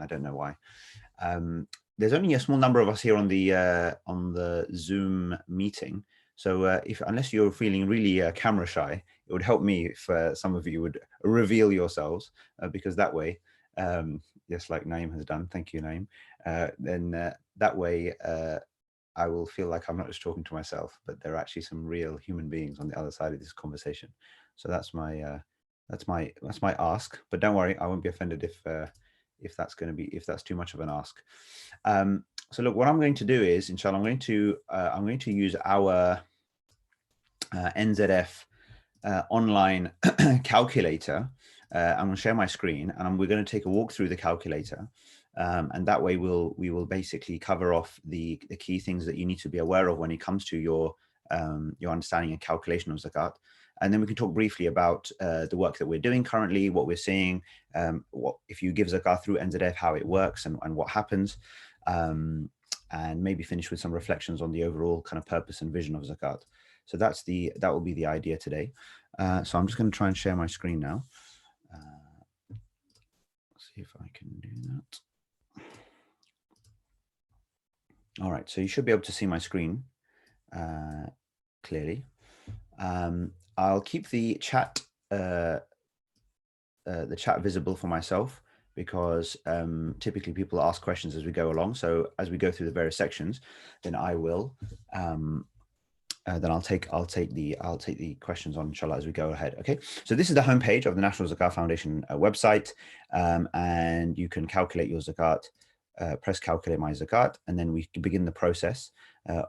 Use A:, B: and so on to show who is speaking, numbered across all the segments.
A: I don't know why. There's only a small number of us here on the Zoom meeting. So unless you're feeling really camera shy, it would help me if some of you would reveal yourselves, because that way, just like Naeem has done, thank you, Naeem, then that way I will feel like I'm not just talking to myself, but there are actually some real human beings on the other side of this conversation. So that's my ask. But don't worry, I won't be offended if that's too much of an ask. So look, what I'm going to do is, inshallah, I'm going to use our NZF online calculator. I'm going to share my screen, and we're going to take a walk through the calculator. And that way we will basically cover off the key things that you need to be aware of when it comes to your understanding and calculation of zakat. And then we can talk briefly about the work that we're doing currently, what we're seeing, what if you give zakat through NZF, how it works and what happens, and maybe finish with some reflections on the overall kind of purpose and vision of zakat. So that will be the idea today. So I'm just going to try and share my screen now. Let's see if I can do that. All right, so you should be able to see my screen clearly. I'll keep the chat visible for myself, because typically people ask questions as we go along. So as we go through the various sections, then I will then I'll take the questions on, inshallah, as we go ahead. Okay, so this is the homepage of the National Zakat Foundation website, and you can calculate your zakat. Press calculate my zakat, and then we can begin the process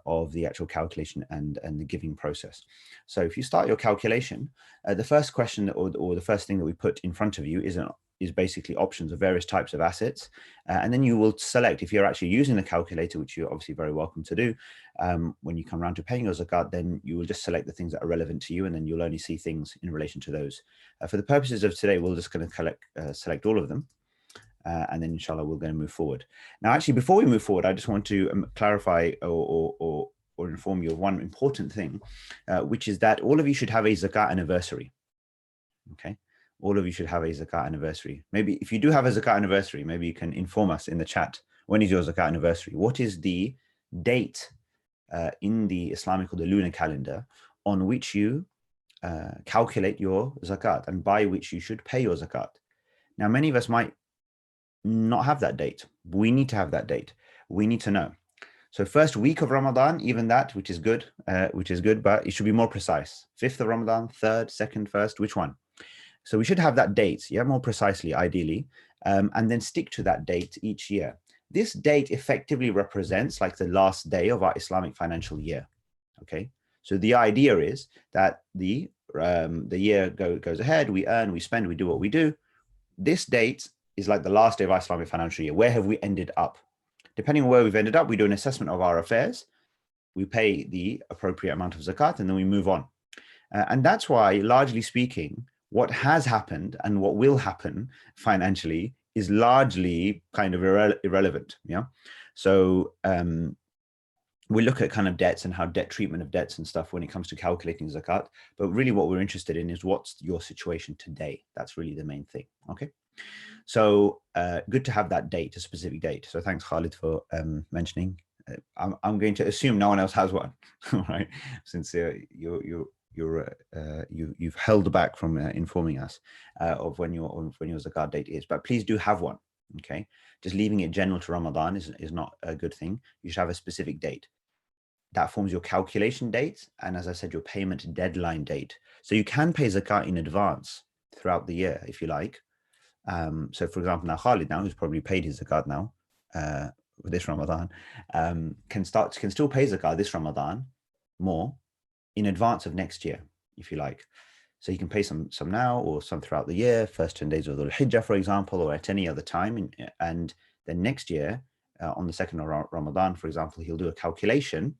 A: of the actual calculation and the giving process. So if you start your calculation, the first question or the first thing that we put in front of you is basically options of various types of assets, and then you will select, if you're actually using the calculator, which you're obviously very welcome to do, when you come around to paying your zakat, then you will just select the things that are relevant to you, and then you'll only see things in relation to those. For the purposes of today, we're just going to select all of them. And then inshallah we're going to move forward. Now, actually, before we move forward, I just want to clarify or inform you of one important thing, which is that all of you should have a zakat anniversary. Okay, all of you should have a zakat anniversary. Maybe if you do have a zakat anniversary, maybe you can inform us in the chat. When is your zakat anniversary? What is the date in the Islamic or the lunar calendar on which you calculate your zakat and by which you should pay your zakat? Now, many of us might not have that date. We need to have that date. We need to know. So first week of Ramadan, even that, which is good, but it should be more precise. 5th of Ramadan, 3rd, 2nd, 1st, which one? So we should have that date, yeah, more precisely, ideally, and then stick to that date each year. This date effectively represents like the last day of our Islamic financial year, okay? So the idea is that the year goes ahead, we earn, we spend, we do what we do. This date is like the last day of our Islamic financial year. Where have we ended up? Depending on where we've ended up, we do an assessment of our affairs, we pay the appropriate amount of zakat, and then we move on. And that's why, largely speaking, what has happened and what will happen financially is largely kind of irrelevant. Yeah. So we look at kind of debts and how treatment of debts and stuff when it comes to calculating zakat. But really what we're interested in is what's your situation today. That's really the main thing. Okay. So good to have that date, a specific date. So thanks, Khalid, for mentioning. I'm going to assume no one else has one, right? Since you've held back from informing us of when your zakat date is. But please do have one. Okay, just leaving it general to Ramadan is not a good thing. You should have a specific date. That forms your calculation date, and as I said, your payment deadline date. So you can pay zakat in advance throughout the year if you like. So for example, now Khalid, who's probably paid his zakat now this Ramadan, can still pay zakat this Ramadan more in advance of next year, if you like. So you can pay some now or some throughout the year, first 10 days of the Hijjah, for example, or at any other time. And then next year, on the 2nd of Ramadan, for example, he'll do a calculation,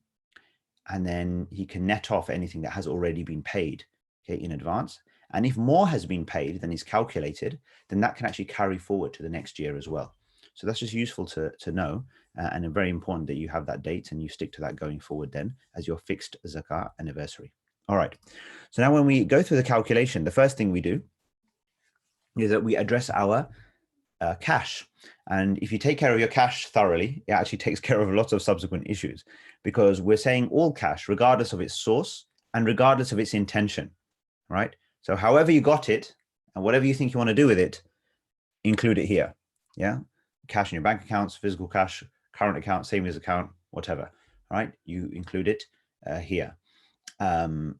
A: and then he can net off anything that has already been paid, okay, in advance. And if more has been paid than is calculated, then that can actually carry forward to the next year as well. So that's just useful to know, and very important that you have that date and you stick to that going forward then as your fixed zakat anniversary. All right. So now when we go through the calculation, the first thing we do is that we address our cash. And if you take care of your cash thoroughly, it actually takes care of lots of subsequent issues, because we're saying all cash, regardless of its source and regardless of its intention, right? So however you got it and whatever you think you want to do with it, include it here. Yeah. Cash in your bank accounts, physical cash, current account, savings account, whatever, right? You include it here. And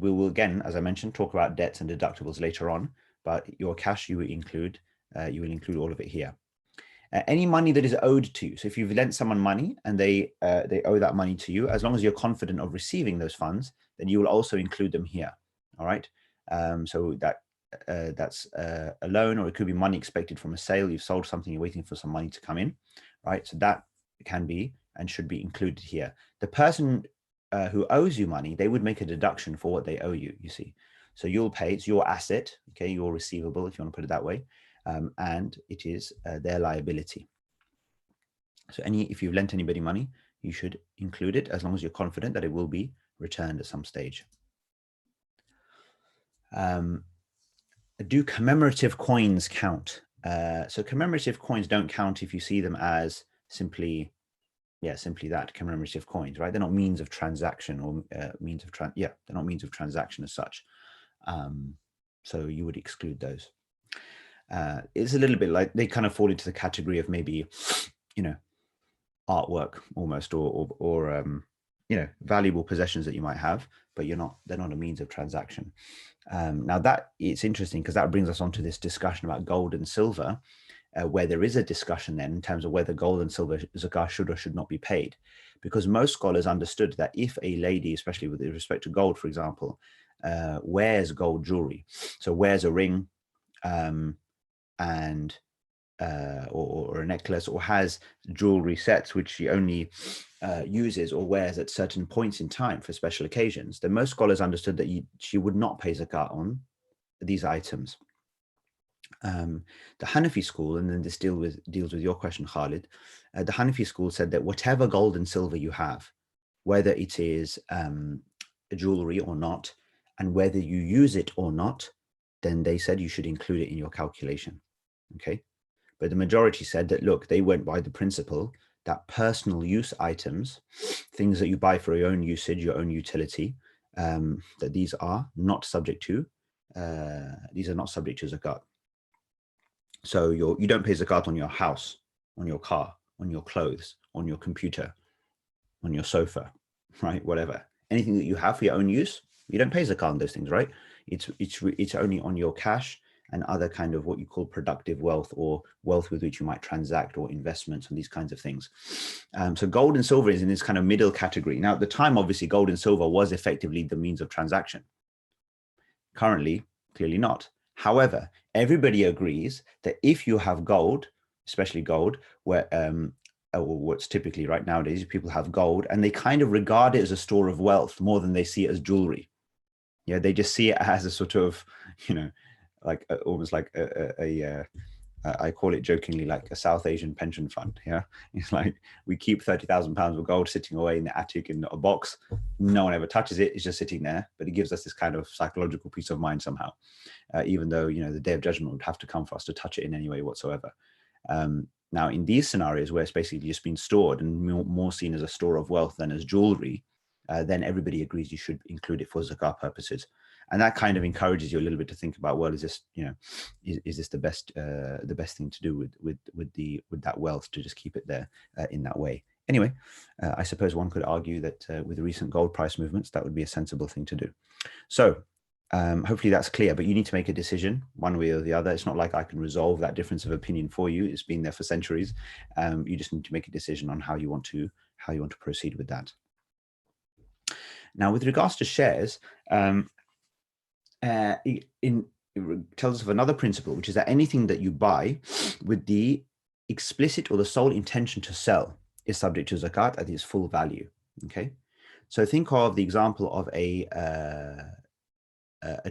A: we will, again, as I mentioned, talk about debts and deductibles later on, but your cash, you will include all of it here. Any money that is owed to you. So if you've lent someone money and they owe that money to you, as long as you're confident of receiving those funds, then you will also include them here. All right. So that's a loan, or it could be money expected from a sale. You've sold something, you're waiting for some money to come in, right? So that can be and should be included here. The person who owes you money, they would make a deduction for what they owe you, you see. So you'll pay, it's your asset, okay, your receivable, if you want to put it that way, and it is their liability. So if you've lent anybody money, you should include it as long as you're confident that it will be returned at some stage. Do commemorative coins count? So commemorative coins don't count if you see them as simply that, commemorative coins, right? They're not means of transaction or they're not means of transaction as such. So you would exclude those. It's a little bit like they kind of fall into the category of maybe, artwork almost, or valuable possessions that you might have, but they're not a means of transaction. Now that it's interesting because that brings us on to this discussion about gold and silver, where there is a discussion then in terms of whether gold and silver zakat should or should not be paid, because most scholars understood that if a lady, especially with respect to gold, for example, wears gold jewelry, so wears a ring and or a necklace, or has jewelry sets which she only uses or wears at certain points in time for special occasions, then most scholars understood that she would not pay zakat on these items. The Hanafi school, and then this deals with your question, Khalid, the Hanafi school said that whatever gold and silver you have, whether it is jewelry or not, and whether you use it or not, then they said you should include it in your calculation. Okay. But the majority said that, look, they went by the principle that personal use items, things that you buy for your own usage, your own utility, that these are not subject to zakat. So you don't pay zakat on your house, on your car, on your clothes, on your computer, on your sofa, right? Whatever, anything that you have for your own use, you don't pay zakat on those things, right? It's only on your cash and other kind of what you call productive wealth, or wealth with which you might transact, or investments and these kinds of things. So gold and silver is in this kind of middle category. Now, at the time, obviously, gold and silver was effectively the means of transaction. Currently, clearly not. However, everybody agrees that if you have gold, especially gold, where what's typically right nowadays, people have gold and they kind of regard it as a store of wealth more than they see it as jewelry. Yeah, they just see it as a sort of, like almost like I call it jokingly like a South Asian pension fund. Yeah, it's like we keep £30,000 of gold sitting away in the attic in a box. No one ever touches it. It's just sitting there, but it gives us this kind of psychological peace of mind somehow, even though the Day of Judgment would have to come for us to touch it in any way whatsoever. Now, in these scenarios where it's basically just been stored and more seen as a store of wealth than as jewelry, then everybody agrees you should include it for zakat purposes. And that kind of encourages you a little bit to think about, well, is this, is this the best thing to do with that wealth, to just keep it there in that way? Anyway, I suppose one could argue that with the recent gold price movements, that would be a sensible thing to do. So hopefully that's clear, but you need to make a decision one way or the other. It's not like I can resolve that difference of opinion for you. It's been there for centuries. You just need to make a decision on how you want to proceed with that. Now, with regards to shares, it tells us of another principle, which is that anything that you buy with the explicit or the sole intention to sell is subject to zakat at its full value. Okay, so think of the example of a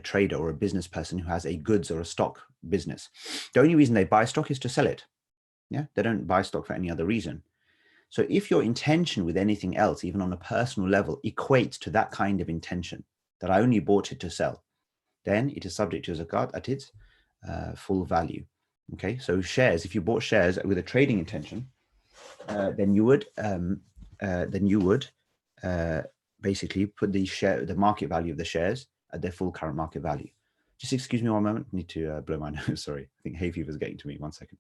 A: trader or a business person who has a goods or a stock business. The only reason they buy stock is to sell it. Yeah, they don't buy stock for any other reason. So if your intention with anything else, even on a personal level, equates to that kind of intention, that I only bought it to sell, then it is subject to zakat at its full value. Okay, so shares, if you bought shares with a trading intention, then you would basically put the market value of the shares at their full current market value. Just excuse me one moment. I need to blow my nose. Sorry, I think hay fever is getting to me. 1 second.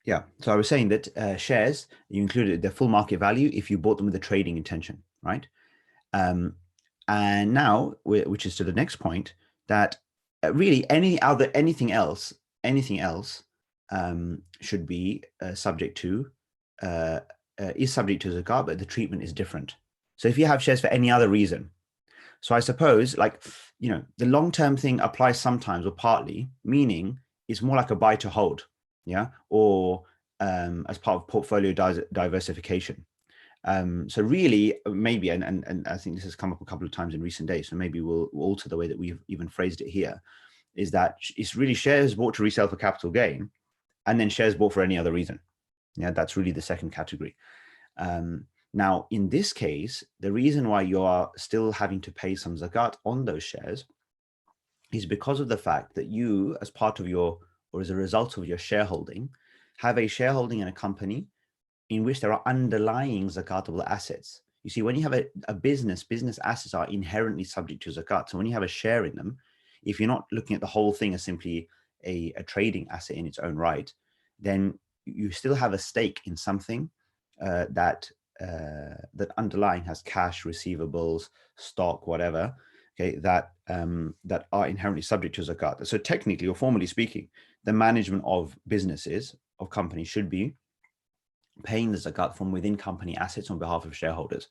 A: Yeah. So I was saying that shares, you included the full market value if you bought them with a trading intention, right? Um, and now, which is to the next point, that really anything else should be subject to is subject to zakat, but the treatment is different. So if you have shares for any other reason, so I suppose like the long term thing applies sometimes or partly, meaning it's more like a buy to hold, yeah, or as part of portfolio diversification. So really, maybe, and I think this has come up a couple of times in recent days, so maybe we'll alter the way that we've even phrased it here, is that it's really shares bought to resell for capital gain, and then shares bought for any other reason. Yeah, that's really the second category. Now, in this case, the reason why you are still having to pay some zakat on those shares is because of the fact that you, as part of your, or as a result of your shareholding, have a shareholding in a company in which there are underlying zakatable assets. You see, when you have a business assets are inherently subject to zakat. So when you have a share in them, if you're not looking at the whole thing as simply a trading asset in its own right, then you still have a stake in something that underlying has cash, receivables, stock, whatever. Okay, that are inherently subject to zakat. So technically or formally speaking, the management of businesses, of companies, should be paying the zakat from within company assets on behalf of shareholders.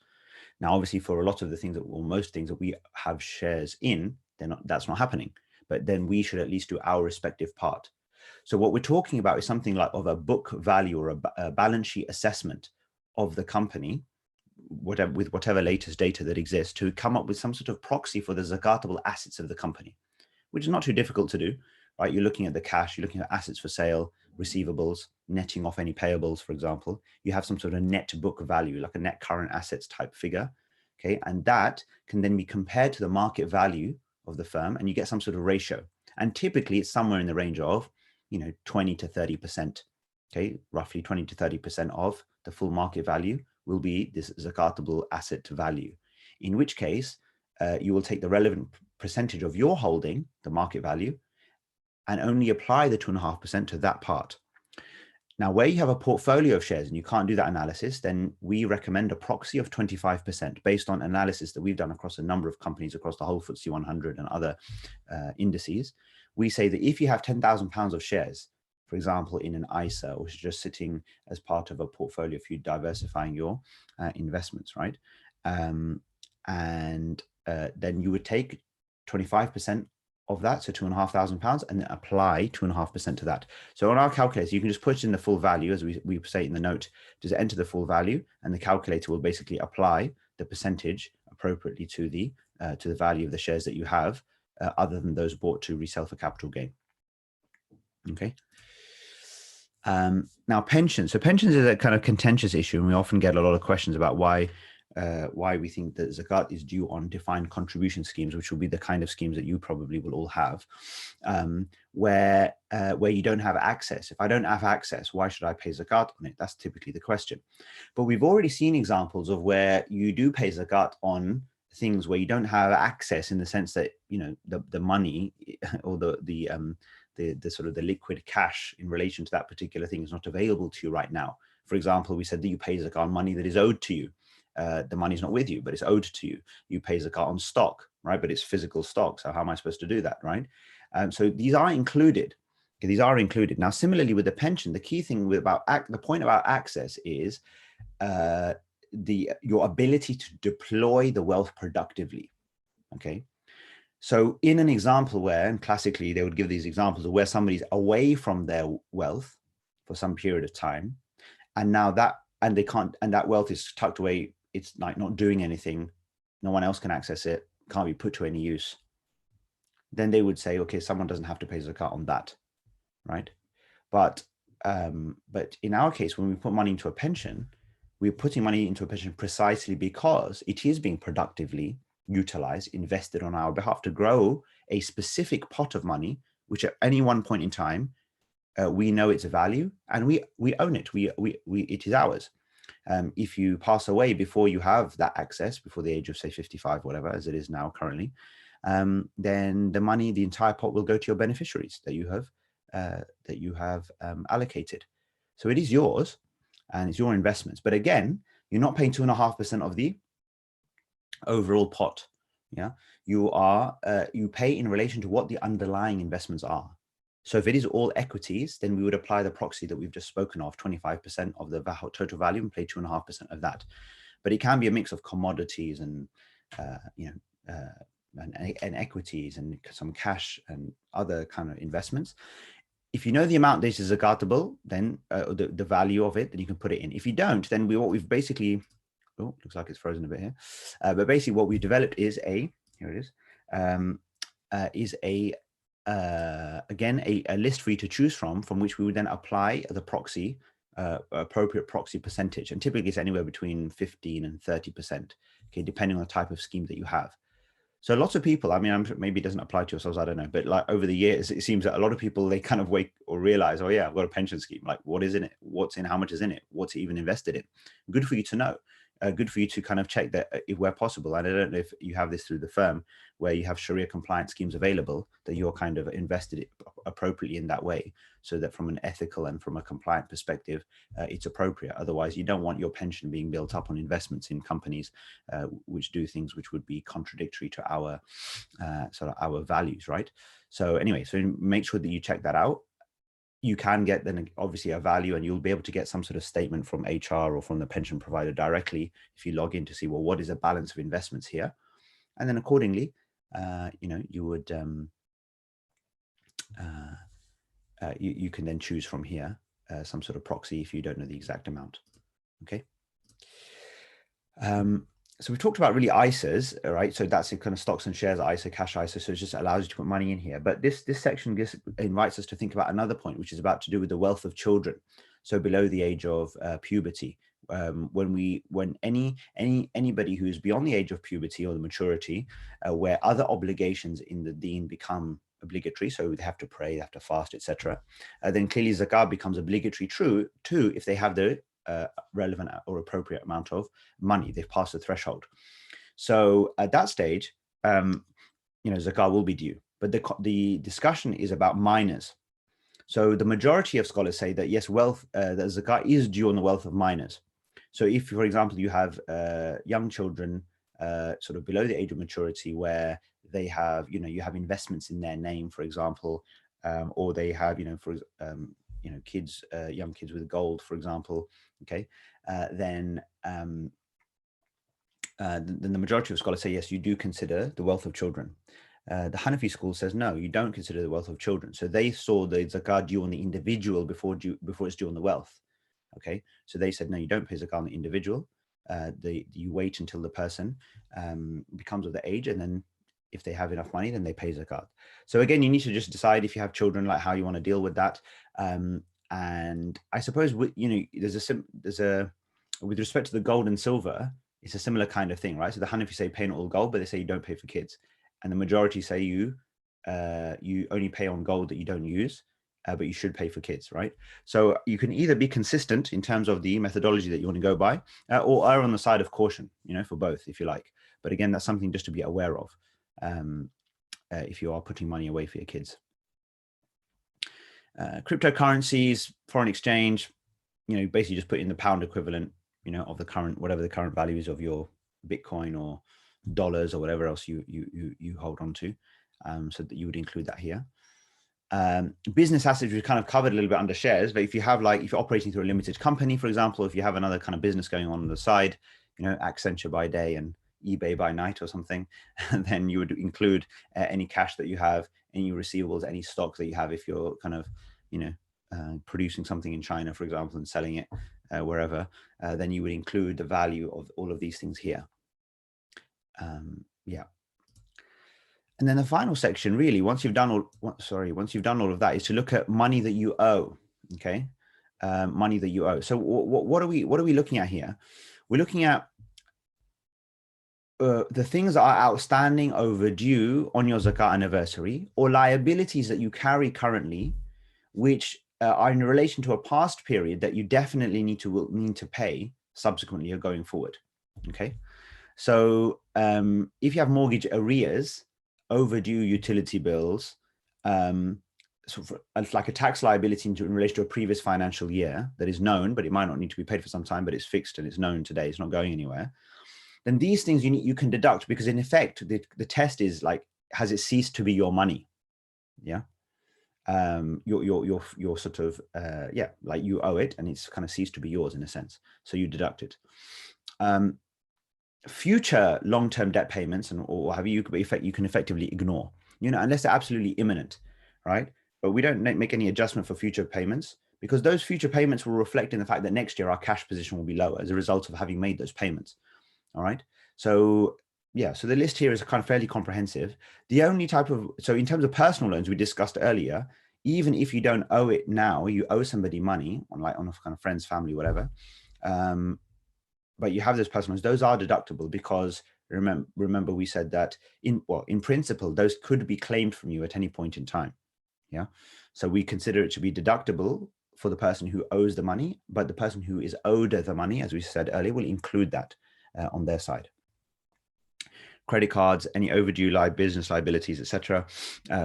A: Now, obviously, for a lot of the things or most things that we have shares in, that's not happening. But then we should at least do our respective part. So what we're talking about is something like of a book value or a balance sheet assessment of the company, with whatever latest data that exists, to come up with some sort of proxy for the zakatable assets of the company, which is not too difficult to do, right? You're looking at the cash, you're looking at assets for sale, receivables, netting off any payables, for example. You have some sort of net book value, like a net current assets type figure, okay? And that can then be compared to the market value of the firm, and you get some sort of ratio. And typically it's somewhere in the range of, 20 to 30%, okay? Roughly 20 to 30% of the full market value will be this zakatable asset value, in which case you will take the relevant percentage of your holding, the market value, and only apply the 2.5% to that part. Now, where you have a portfolio of shares and you can't do that analysis, then we recommend a proxy of 25% based on analysis that we've done across a number of companies across the whole FTSE 100 and other indices. We say that if you have £10,000 of shares, for example, in an ISA, which is just sitting as part of a portfolio if you're diversifying your investments, right? And then you would take 25% of that, so £2,500, and then apply 2.5% to that. So on our calculator, you can just put in the full value, as we say in the note, just enter the full value, and the calculator will basically apply the percentage appropriately to the value of the shares that you have, other than those bought to resell for capital gain. Okay. Now pensions. So pensions is a kind of contentious issue, and we often get a lot of questions about why we think that zakat is due on defined contribution schemes, which will be the kind of schemes that you probably will all have, where you don't have access. If I don't have access, why should I pay zakat on it? That's typically the question. But we've already seen examples of where you do pay zakat on things where you don't have access, in the sense that the money or the sort of the liquid cash in relation to that particular thing is not available to you right now. For example, we said that you pay zakat on money that is owed to you. The money's not with you, but it's owed to you. You pay zakat on stock, right? But it's physical stock. So how am I supposed to do that, right? So these are included. Okay, these are included. Now, similarly with the pension, the key thing the point about access is your ability to deploy the wealth productively. Okay. So in an example where, and classically they would give these examples of where somebody's away from their wealth for some period of time, and now that wealth is tucked away, it's like not doing anything, no one else can access it, can't be put to any use, then they would say, okay, someone doesn't have to pay zakat on that, right? But in our case, when we put money into a pension, we're putting money into a pension precisely because it is being productively utilized, invested on our behalf to grow a specific pot of money, which at any one point in time, we know its value and we own it. It is ours. If you pass away before you have that access, before the age of say 55, whatever, as it is now currently, then the money, the entire pot will go to your beneficiaries that you have allocated. So it is yours and it's your investments. But again, you're not paying 2.5% of the overall pot. Yeah, you pay in relation to what the underlying investments are. So if it is all equities, then we would apply the proxy that we've just spoken of, 25% of the total value, and pay 2.5% of that. But it can be a mix of commodities and and equities and some cash and other kind of investments. If you know the amount that is zakatable, then the value of it, then you can put it in. If you don't, then what we've basically, oh, looks like it's frozen a bit here. But basically what we've developed is here it is, again, a list for you to choose from which we would then apply the proxy, appropriate proxy percentage. And typically it's anywhere between 15 and 30%, okay, depending on the type of scheme that you have. So lots of people, I mean, maybe it doesn't apply to yourselves, I don't know, but like over the years, it seems that a lot of people, they kind of wake or realize, oh yeah, I've got a pension scheme. Like, what is in it? What's in? How much is in it? What's it even invested in? Good for you to know. Good for you to kind of check that if where possible. And I don't know if you have this through the firm where you have Sharia compliant schemes available, that you're kind of invested it appropriately in that way, so that from an ethical and from a compliant perspective, it's appropriate. Otherwise, you don't want your pension being built up on investments in companies which do things which would be contradictory to our sort of our values, right? So anyway, so make sure that you check that out. You can get then obviously a value, and you'll be able to get some sort of statement from HR or from the pension provider directly if you log in to see, well, what is the balance of investments here? And then accordingly, you would you can then choose from here some sort of proxy if you don't know the exact amount. Okay. So we've talked about really ISAs, right? So that's kind of stocks and shares, ISA, cash ISA. So it just allows you to put money in here. But this section just invites us to think about another point, which is about to do with the wealth of children. So below the age of puberty, when anybody who is beyond the age of puberty or the maturity, where other obligations in the deen become obligatory, so they have to pray, they have to fast, etc., then clearly zakat becomes obligatory too if they have the relevant or appropriate amount of money. They've passed the threshold. So at that stage, zakat will be due. But the discussion is about minors. So the majority of scholars say that yes, that zakat is due on the wealth of minors. So if, for example, you have young children sort of below the age of maturity, where they have, you have investments in their name, for example, or they have, kids, young kids with gold, for example, okay, then the majority of scholars say, yes, you do consider the wealth of children. The Hanafi school says, no, you don't consider the wealth of children. So they saw the zakat due on the individual before it's due on the wealth. Okay, so they said, no, you don't pay zakat on the individual. You wait until the person becomes of the age, and then if they have enough money, then they pay zakat. So again, you need to just decide if you have children, like how you want to deal with that. And I suppose, there's a with respect to the gold and silver, it's a similar kind of thing, right? So the Hanafi say pay on all gold, but they say you don't pay for kids. And the majority say you only pay on gold that you don't use, but you should pay for kids, right? So you can either be consistent in terms of the methodology that you want to go by, or err on the side of caution, for both, if you like. But again, that's something just to be aware of if you are putting money away for your kids. Cryptocurrencies, foreign exchange, basically just put in the pound equivalent, of the current, whatever the current value is of your Bitcoin or dollars or whatever else you hold on to, so that you would include that here. Business assets we've kind of covered a little bit under shares, but if you have, if you're operating through a limited company, for example, if you have another kind of business going on the side, Accenture by day and eBay by night or something, and then you would include any cash that you have, any receivables, any stock that you have, if you're kind of, producing something in China, for example, and selling it wherever, then you would include the value of all of these things here. Yeah. And then the final section, really, once you've done all of that, is to look at money that you owe. Okay, money that you owe. So what are we looking at here? We're looking at the things that are outstanding, overdue on your zakat anniversary, or liabilities that you carry currently, which are in relation to a past period that you definitely need to pay subsequently or going forward. Okay, so if you have mortgage arrears, overdue utility bills, it's like a tax liability in relation to a previous financial year that is known, but it might not need to be paid for some time, but it's fixed and it's known today, it's not going anywhere. Then these things you can deduct, because in effect, the test is like, has it ceased to be your money? Yeah. Your sort of, yeah, like you owe it and it's kind of ceased to be yours in a sense. So you deduct it. Future long-term debt payments and or have you can effectively ignore, unless they're absolutely imminent, right? But we don't make any adjustment for future payments, because those future payments will reflect in the fact that next year our cash position will be lower as a result of having made those payments. All right. So yeah, so the list here is kind of fairly comprehensive. The only so in terms of personal loans we discussed earlier, even if you don't owe it now, you owe somebody money on a kind of friends, family, whatever, but you have those personal loans, those are deductible, because remember we said that in principle, those could be claimed from you at any point in time. Yeah. So we consider it to be deductible for the person who owes the money, but the person who is owed the money, as we said earlier, will include that on their side. Credit cards, any overdue business liabilities, etc.,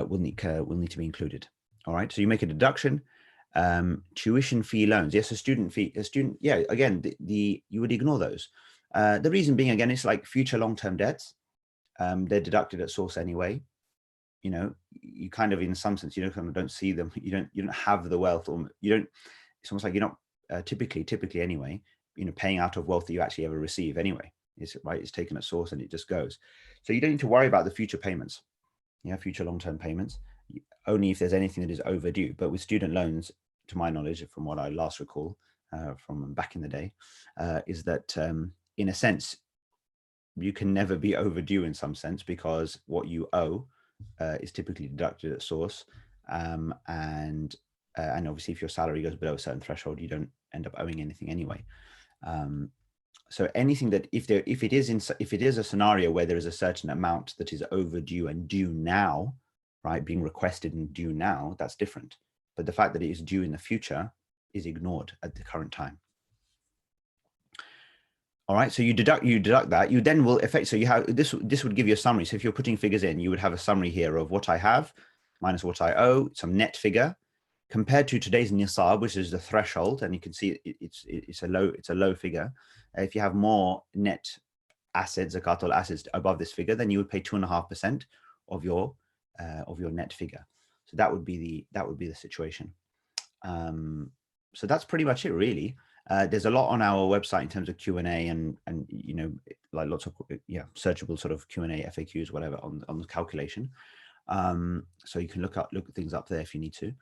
A: will need to be included. All right. So you make a deduction. Tuition fee loans, yes, yeah, again, you would ignore those. The reason being, again, it's like future long-term debts. They're deducted at source anyway. You kind of, in some sense, kind of don't see them. You don't have the wealth, or it's almost like you're not typically anyway, paying out of wealth that you actually ever receive anyway. It's taken at source and it just goes. So you don't need to worry about the future payments. Future long-term payments, only if there's anything that is overdue. But with student loans, to my knowledge, from what I last recall from back in the day, is that in a sense, you can never be overdue in some sense, because what you owe is typically deducted at source. And obviously if your salary goes below a certain threshold, you don't end up owing anything anyway. So anything that if it is a scenario where there is a certain amount that is overdue and due now, right, being requested and due now, that's different. But the fact that it is due in the future is ignored at the current time. All right, so you deduct that. You then will affect. So you have this would give you a summary. So if you're putting figures in, you would have a summary here of what I have minus what I owe, some net figure, compared to today's nisab, which is the threshold, and you can see it's a low figure. If you have more net assets, zakat assets above this figure, then you would pay 2.5% of your net figure. So that would be the situation. So that's pretty much it, really. There's a lot on our website in terms of Q&A and like lots of searchable sort of Q&A, FAQs, whatever on the calculation. So you can look things up there if you need to.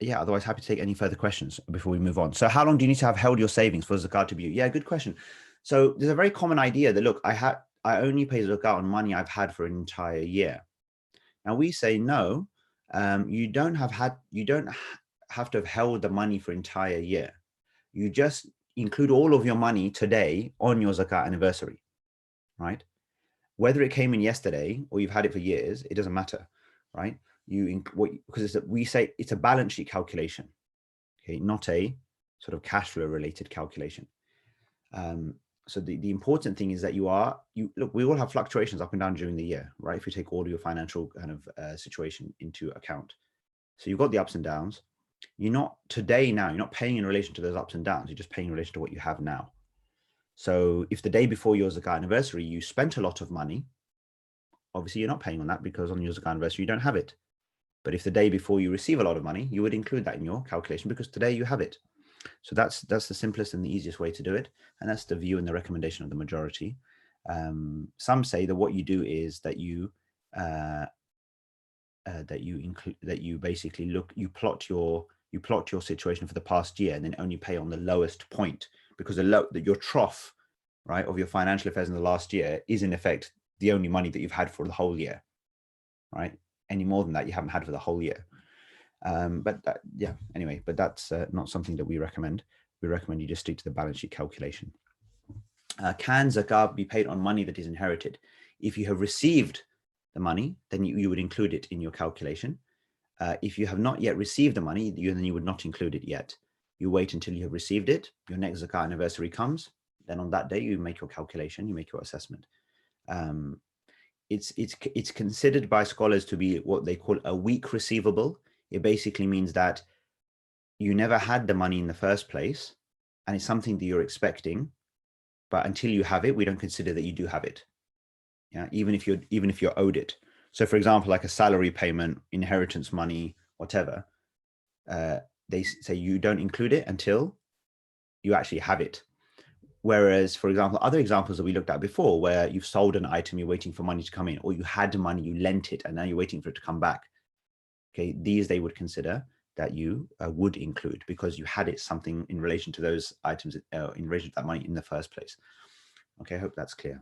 A: Yeah, otherwise happy to take any further questions before we move on. So how long do you need to have held your savings for zakat to be? Yeah, good question. So there's a very common idea that, look, I only pay zakat on money I've had for an entire year. Now we say no, you don't have to have held the money for an entire year. You just include all of your money today on your zakat anniversary, right? Whether it came in yesterday or you've had it for years, it doesn't matter, right? Because we say it's a balance sheet calculation, okay, not a sort of cash flow related calculation. So the important thing is that look, we all have fluctuations up and down during the year, right? If you take all your financial kind of situation into account. So you've got the ups and downs. You're not paying in relation to those ups and downs. You're just paying in relation to what you have now. So if the day before your zakat anniversary, you spent a lot of money, obviously you're not paying on that, because on your zakat anniversary, you don't have it. But if the day before you receive a lot of money, you would include that in your calculation, because today you have it. So that's the simplest and the easiest way to do it. And that's the view and the recommendation of the majority. Some say that what you do is that you basically plot your situation for the past year and then only pay on the lowest point, because your trough, right, of your financial affairs in the last year is in effect the only money that you've had for the whole year, right? Any more than that, you haven't had for the whole year. Anyway, but that's not something that we recommend. We recommend you just stick to the balance sheet calculation. Can zakat be paid on money that is inherited? If you have received the money, then you would include it in your calculation. If you have not yet received the money, then you would not include it yet. You wait until you have received it. Your next zakat anniversary comes. Then on that day, you make your calculation, you make your assessment. It's considered by scholars to be what they call a weak receivable. It basically means that you never had the money in the first place, and it's something that you're expecting, but until you have it, we don't consider that you do have it. Yeah, even if you're owed it. So, for example, like a salary payment, inheritance money, whatever, they say you don't include it until you actually have it. Whereas, for example, other examples that we looked at before, where you've sold an item, you're waiting for money to come in, or you had money, you lent it, and now you're waiting for it to come back. Okay, these they would consider that you would include because you had it something in relation to those items, in relation to that money in the first place. Okay, I hope that's clear.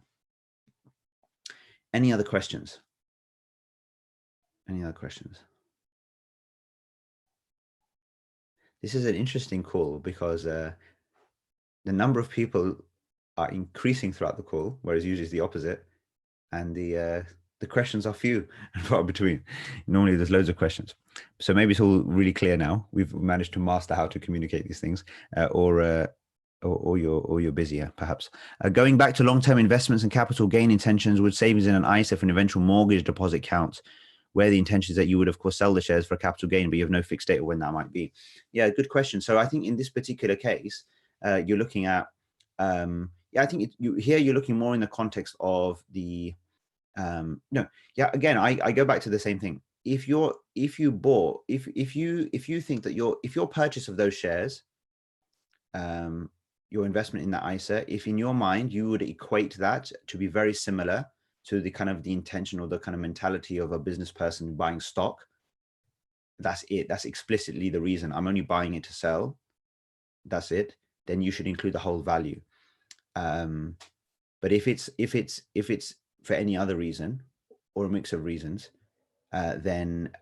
A: Any other questions? Any other questions? This is an interesting call because the number of people are increasing throughout the call, whereas usually it's the opposite, and the questions are few and far between. Normally there's loads of questions. So maybe it's all really clear now. We've managed to master how to communicate these things, or you're busier, perhaps. Going back to long-term investments and capital gain intentions, would savings in an ISA for an eventual mortgage deposit count, where the intention is that you would, of course, sell the shares for a capital gain, but you have no fixed date of when that might be? Yeah, good question. So I think in this particular case, you're looking at, I think you're looking more in the context of the, again, I go back to the same thing. If you think that your purchase of those shares, your investment in that ISA, if in your mind you would equate that to be very similar to the kind of the intention or the kind of mentality of a business person buying stock, that's it. That's explicitly the reason. I'm only buying it to sell. That's it. Then you should include the whole value. But if it's for any other reason or a mix of reasons, then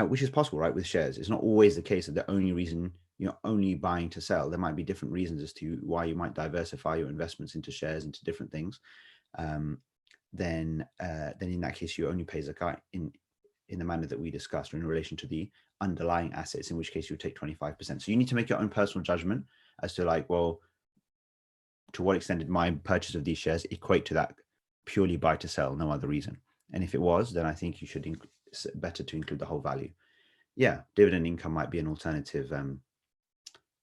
A: which is possible, right? With shares, it's not always the case that the only reason you're only buying to sell. There might be different reasons as to why you might diversify your investments into shares, into different things. Then in that case, you only pay zakat in the manner that we discussed, or in relation to the underlying assets, in which case you take 25%. So you need to make your own personal judgment as to like, well, to what extent did my purchase of these shares equate to that purely buy to sell, no other reason? And if it was, then I think you should better to include the whole value. Yeah, dividend income might be an alternative.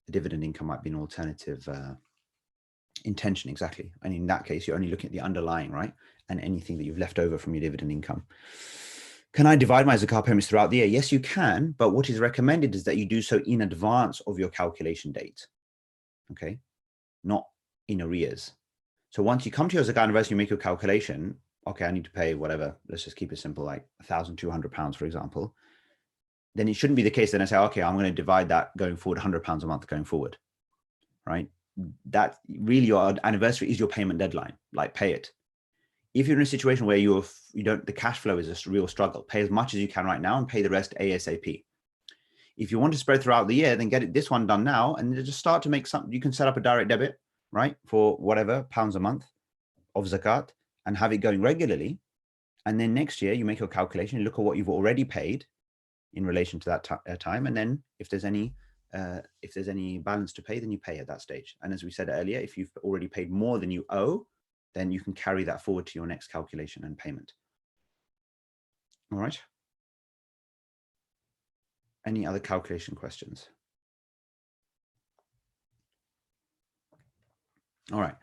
A: Dividend income might be an alternative intention, exactly. And in that case, you're only looking at the underlying, right? And anything that you've left over from your dividend income. Can I divide my zakat payments throughout the year? Yes, you can. But what is recommended is that you do so in advance of your calculation date. Okay, not in arrears. So once you come to your zakat anniversary, you make your calculation. Okay, I need to pay whatever. Let's just keep it simple, like £1,200, for example. Then it shouldn't be the case. Then I say, okay, I'm going to divide that going forward, £100 a month going forward, right? That really your anniversary is your payment deadline. Like, pay it. If you're in a situation where the cash flow is a real struggle, pay as much as you can right now and pay the rest ASAP. If you want to spread throughout the year, then get this one done now and just start to make something. You can set up a direct debit, right, for whatever pounds a month of zakat and have it going regularly. And then next year you make your calculation, you look at what you've already paid in relation to that time, and then if there's any balance to pay, then you pay at that stage. And as we said earlier, if you've already paid more than you owe, then you can carry that forward to your next calculation and payment. All right. Any other calculation questions? All right.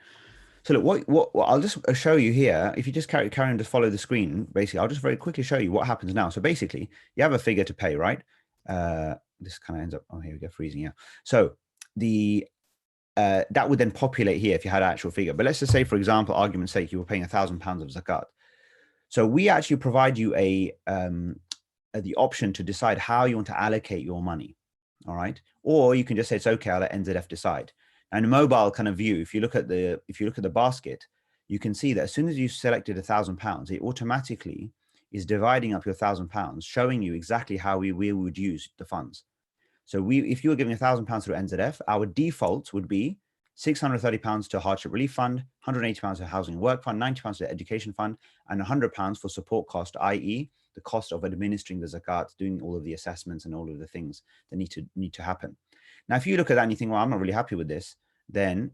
A: So look, what I'll just show you here, if you just carry on to follow the screen, basically, I'll just very quickly show you what happens now. So basically, you have a figure to pay, right? This kind of ends up, oh, here we go, freezing, yeah. So that would then populate here if you had an actual figure. But let's just say, for example, argument's sake, you were paying £1,000 of zakat. So we actually provide you the option to decide how you want to allocate your money, all right? Or you can just say, it's okay, I'll let NZF decide. And a mobile kind of view, if you look at the basket, you can see that as soon as you selected £1,000, it automatically is dividing up your £1,000, showing you exactly how we would use the funds. So if you were giving £1,000 through NZF, our default would be £630 to hardship relief fund, £180 to housing and work fund, £90 to the education fund, and £100 for support cost, i.e. the cost of administering the zakat, doing all of the assessments and all of the things that need to happen. Now, if you look at that and you think, well, I'm not really happy with this, then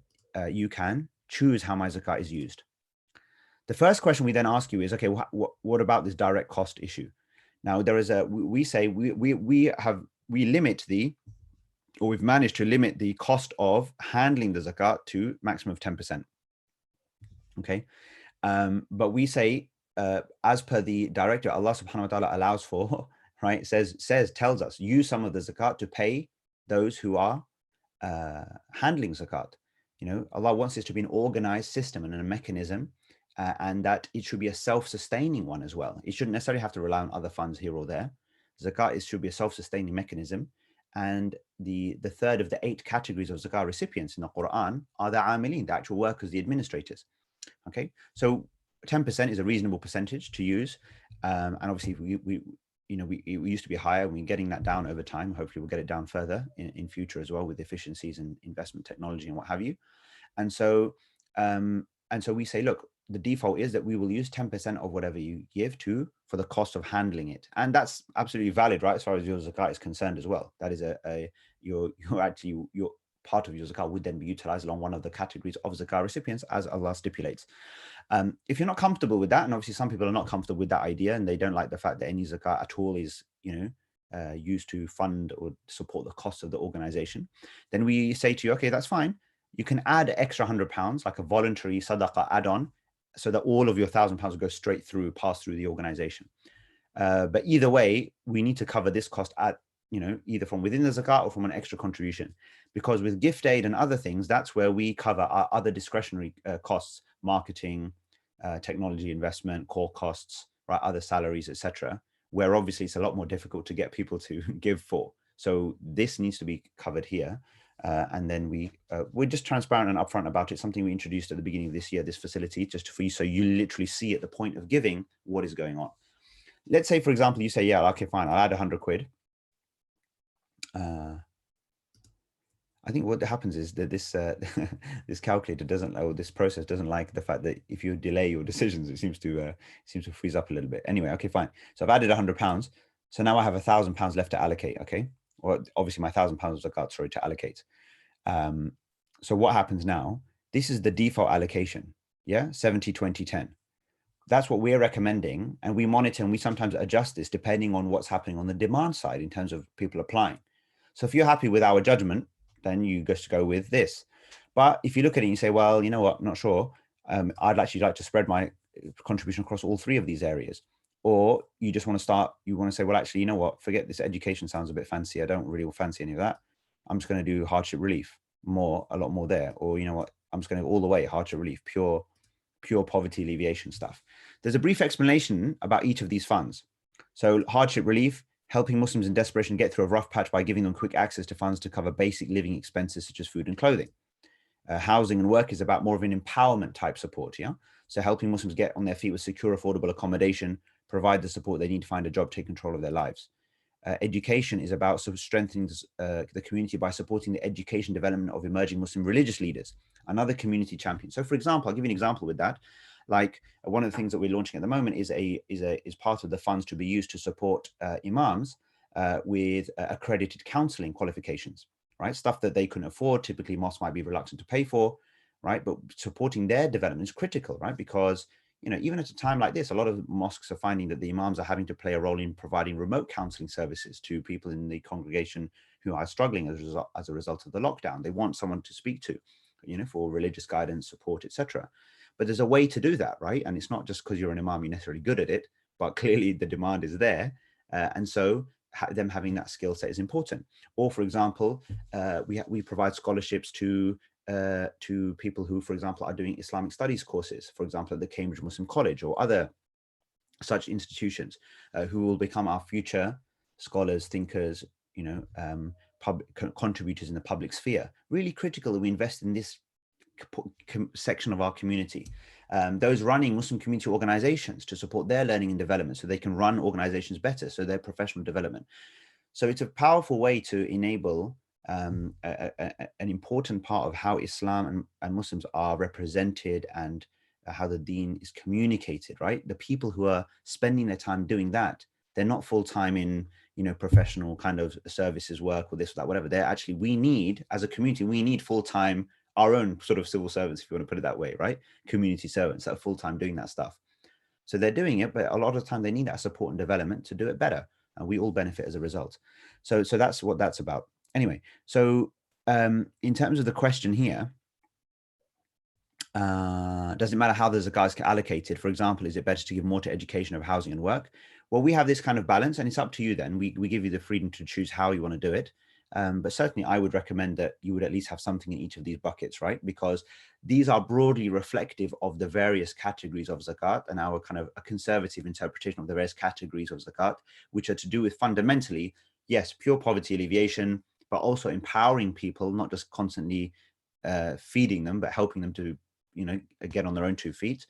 A: you can choose how my zakat is used. The first question we then ask you is, okay, what about this direct cost issue? Now, there is we say we limit or we've managed to limit the cost of handling the zakat to maximum of 10%. Okay. But we say, as per the directive Allah subhanahu wa ta'ala allows for, right? Tells us, use some of the zakat to pay those who are handling zakat. You know, Allah wants this to be an organized system and a mechanism, and that it should be a self-sustaining one as well. It shouldn't necessarily have to rely on other funds here or there. Zakat should be a self-sustaining mechanism. And the third of the 8 categories of zakat recipients in the Quran are the amilin, the actual workers, the administrators. Okay, so 10% is a reasonable percentage to use, and obviously we used to be higher. We're getting that down over time. Hopefully, we'll get it down further in future as well with efficiencies and investment technology and what have you. And so we say, look, the default is that we will use 10% of whatever you give for the cost of handling it, and that's absolutely valid, right? As far as your zakat is concerned as well. That is your part of your zakat would then be utilized along one of the categories of zakat recipients as Allah stipulates. If you're not comfortable with that, and obviously some people are not comfortable with that idea and they don't like the fact that any zakat at all is, used to fund or support the costs of the organization, then we say to you, okay, that's fine. You can add extra £100, like a voluntary sadaqah add-on, so that all of your £1,000 will go straight through, pass through the organization. But either way, we need to cover this cost at, either from within the zakat or from an extra contribution. Because with gift aid and other things, that's where we cover our other discretionary costs, marketing, technology investment, core costs, right, other salaries, etc., where obviously it's a lot more difficult to get people to give for. So this needs to be covered here. And then we're just transparent and upfront about it. Something we introduced at the beginning of this year, this facility, just for you, so you literally see at the point of giving what is going on. Let's say, for example, you say, yeah, okay, fine, I'll add 100 quid. I think what happens is that this this calculator doesn't, or this process doesn't like the fact that if you delay your decisions, it seems to freeze up a little bit. Anyway, okay, fine. So I've added £100. So now I have £1,000 left to allocate. Okay, well, obviously my £1,000 of zakat, sorry, to allocate. So what happens now? This is the default allocation. Yeah, 70, 20, 10. That's what we're recommending, and we monitor and we sometimes adjust this depending on what's happening on the demand side in terms of people applying. So if you're happy with our judgment, then you just go with this. But if you look at it and you say, well, you know what, I'm not sure, I'd actually like to spread my contribution across all 3 of these areas. Or you just want to say, well, actually, you know what, forget this education sounds a bit fancy. I don't really fancy any of that. I'm just going to do hardship relief, a lot more there. Or, you know what, I'm just going to go all the way, hardship relief, pure poverty alleviation stuff. There's a brief explanation about each of these funds. So hardship relief, helping Muslims in desperation get through a rough patch by giving them quick access to funds to cover basic living expenses such as food and clothing. Housing and work is about more of an empowerment type support, yeah? So helping Muslims get on their feet with secure, affordable accommodation, provide the support they need to find a job, take control of their lives. Education is about strengthening the community by supporting the education development of emerging Muslim religious leaders and other community champions. So for example, I'll give you an example with that. Like one of the things that we're launching at the moment is part of the funds to be used to support imams with accredited counseling qualifications, right? Stuff that they couldn't afford. Typically mosques might be reluctant to pay for, right? But supporting their development is critical, right? Because, even at a time like this, a lot of mosques are finding that the imams are having to play a role in providing remote counseling services to people in the congregation who are struggling as a result of the lockdown. They want someone to speak to, for religious guidance, support, etc. But there's a way to do that, right? And it's not just because you're an imam, you're necessarily good at it, but clearly the demand is there. And so them having that skill set is important. Or for example, we provide scholarships to people who, for example, are doing Islamic studies courses, for example, at the Cambridge Muslim College or other such institutions, who will become our future scholars, thinkers, contributors in the public sphere. Really critical that we invest in this section of our community. those running Muslim community organizations to support their learning and development so they can run organizations better, so their professional development. So it's a powerful way to enable an important part of how Islam and Muslims are represented and how the deen is communicated, right? The people who are spending their time doing that, they're not full-time in, professional kind of services work or this or that, whatever. They're actually, we need, as a community, we need full-time, our own sort of civil servants, if you want to put it that way, right? Community servants that are full-time doing that stuff. So they're doing it, but a lot of the time they need that support and development to do it better. And we all benefit as a result. So that's what that's about. Anyway, so in terms of the question here, does it matter how the zakats get allocated? For example, is it better to give more to education over housing and work? Well, we have this kind of balance, and it's up to you then. We give you the freedom to choose how you want to do it. But certainly I would recommend that you would at least have something in each of these buckets, right? Because these are broadly reflective of the various categories of zakat and our kind of a conservative interpretation of the various categories of zakat, which are to do with fundamentally, yes, pure poverty alleviation, but also empowering people, not just constantly feeding them, but helping them to, get on their own 2 feet.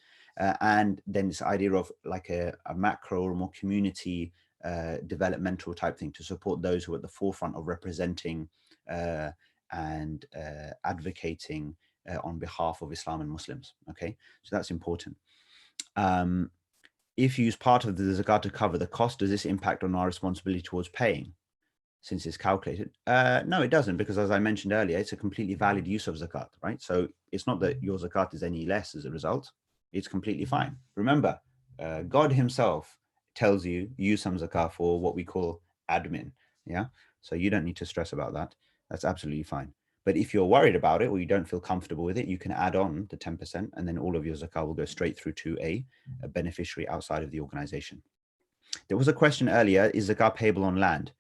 A: And then this idea of like a macro or more community developmental type thing to support those who are at the forefront of representing and advocating on behalf of Islam and Muslims. Okay, so that's important. If you use part of the zakat to cover the cost, does this impact on our responsibility towards paying, since it's calculated? No, it doesn't, because as I mentioned earlier, it's a completely valid use of zakat, right? So it's not that your zakat is any less as a result. It's completely fine. Remember, God himself tells you use some zakat for what we call admin. Yeah. So you don't need to stress about that. That's absolutely fine. But if you're worried about it or you don't feel comfortable with it, you can add on the 10%, and then all of your zakat will go straight through to a beneficiary outside of the organization. There was a question earlier, is zakat payable on land?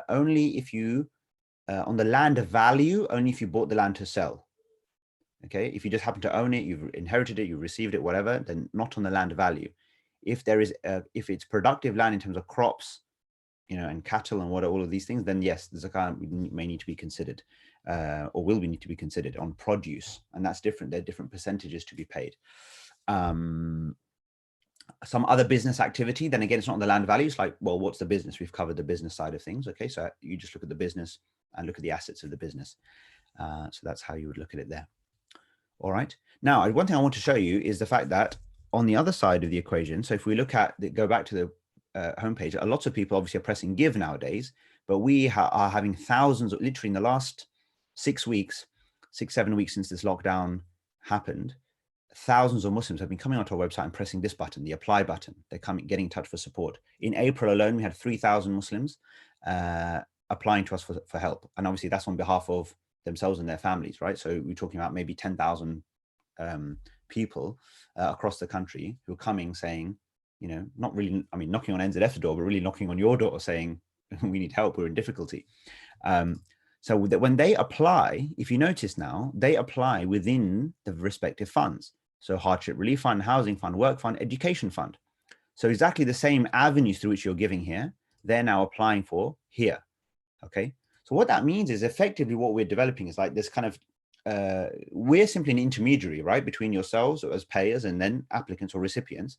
A: Only if you, on the land value, only if you bought the land to sell. Okay, if you just happen to own it, you've inherited it, you've received it, whatever, then not on the land value. If there is, if it's productive land in terms of crops, and cattle and all of these things, then yes, the zakat may need to be considered, or will need to be considered on produce, and that's different. There are different percentages to be paid. Some other business activity, then again, it's not on the land values. Like, well, what's the business? We've covered the business side of things. Okay, so you just look at the business and look at the assets of the business. So that's how you would look at it there. All right. Now, one thing I want to show you is the fact that on the other side of the equation, so if we look at go back to the homepage, a lot of people obviously are pressing give nowadays, but we are having thousands, literally in the last 6 weeks, 7 weeks since this lockdown happened, thousands of Muslims have been coming onto our website and pressing this button, the apply button. They're getting in touch for support. In April alone, we had 3,000 Muslims applying to us for help. And obviously that's on behalf of themselves and their families, right? So we're talking about maybe 10,000 people across the country who are coming saying, not really, I mean, knocking on NZF's door, but really knocking on your door saying, we need help, we're in difficulty. So that when they apply, if you notice now, they apply within the respective funds. So hardship relief fund, housing fund, work fund, education fund. So exactly the same avenues through which you're giving here, they're now applying for here. Okay. So what that means is effectively what we're developing is like this kind of, we're simply an intermediary, right, between yourselves as payers and then applicants or recipients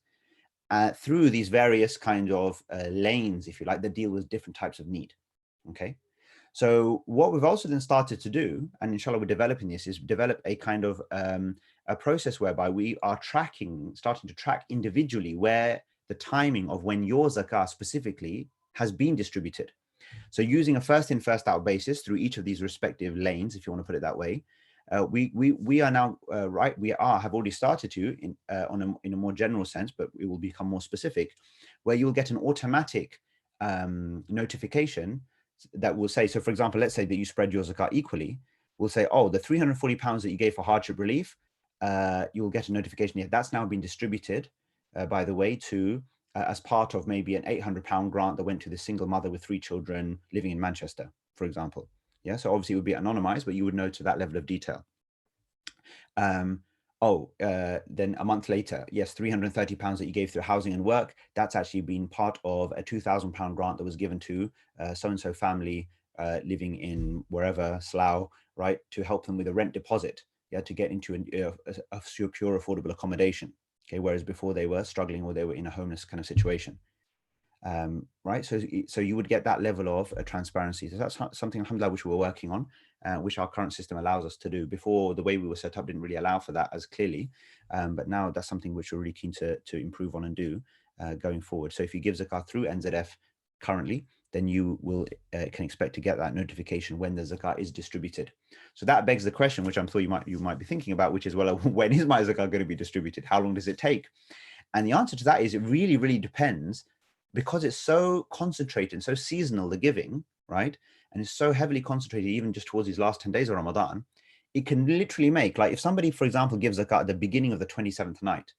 A: through these various kind of lanes, if you like, that deal with different types of need. Okay. So what we've also then started to do, and inshallah we're developing this, is develop a kind of a process whereby we are starting to track individually where the timing of when your zakah specifically has been distributed. So using a first in, first out basis through each of these respective lanes, if you want to put it that way, we are now, have already started to, in a more general sense, but it will become more specific, where you'll get an automatic notification that will say, so for example, let's say that you spread your zakat equally, we'll say, oh, the £340 that you gave for hardship relief, you'll get a notification. Yeah, that's now been distributed, by the way, to as part of maybe an £800 grant that went to the single mother with 3 children living in Manchester, for example. Yeah, so obviously it would be anonymized, but you would know to that level of detail. Then a month later, yes, £330 that you gave through housing and work, that's actually been part of a £2,000 grant that was given to so-and-so family living in wherever, Slough, right, to help them with a rent deposit. yeah, to get into a secure, affordable accommodation. Okay, whereas before they were struggling or they were in a homeless kind of situation. Right, so you would get that level of transparency. So that's something, alhamdulillah, which we're working on, which our current system allows us to do. Before, the way we were set up didn't really allow for that as clearly, but now that's something which we're really keen to improve on and do going forward. So if you give zakat through NZF currently, then you will can expect to get that notification when the zakat is distributed. So that begs the question, which I'm sure you might be thinking about, which is, well, when is my zakat going to be distributed? How long does it take? And the answer to that is it really, really depends, because it's so concentrated and so seasonal, the giving, right? And it's so heavily concentrated even just towards these last 10 days of Ramadan. It can literally make, like if somebody, for example, gives zakat at the beginning of the 27th night,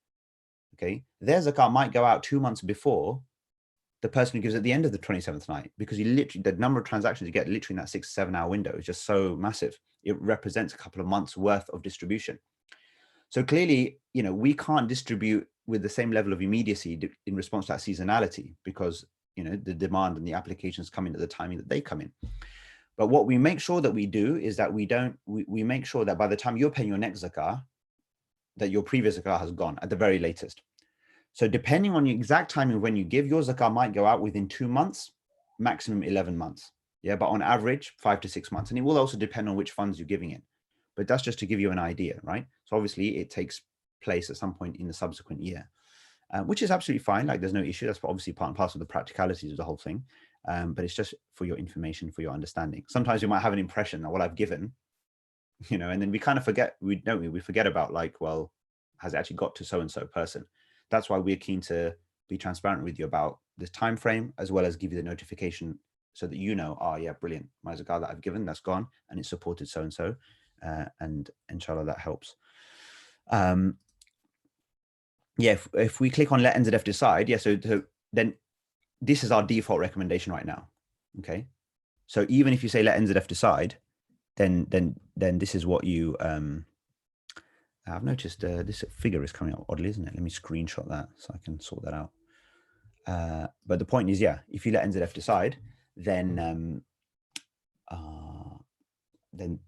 A: okay, their zakat might go out 2 months before the person who gives at the end of the 27th night, because you literally, the number of transactions you get literally in that 6 to 7 hour window is just so massive. It represents a couple of months worth of distribution. So clearly, we can't distribute with the same level of immediacy in response to that seasonality, because, the demand and the applications come in at the timing that they come in. But what we make sure that we do is that we make sure that by the time you're paying your next zakah, that your previous zakah has gone at the very latest. So depending on the exact timing of when you give, your zakah might go out within 2 months, maximum 11 months. Yeah, but on average, 5 to 6 months. And it will also depend on which funds you're giving it. But that's just to give you an idea, right? So obviously it takes place at some point in the subsequent year, which is absolutely fine. Like, there's no issue. That's obviously part and parcel of the practicalities of the whole thing. But it's just for your information, for your understanding. Sometimes you might have an impression that what I've given, and then we kind of forget, we forget about, like, well, has it actually got to so-and-so person? That's why we're keen to be transparent with you about this time frame, as well as give you the notification so that oh yeah, brilliant, my zakat that I've given, that's gone, and it's supported so-and-so. And inshallah that helps. Yeah, if we click on let NZF decide, yeah, so then this is our default recommendation right now. Okay, so even if you say let NZF decide, then this is what you I've noticed this figure is coming up oddly, isn't it? Let me screenshot that so I can sort that out. But the point is, yeah, if you let NZF decide, then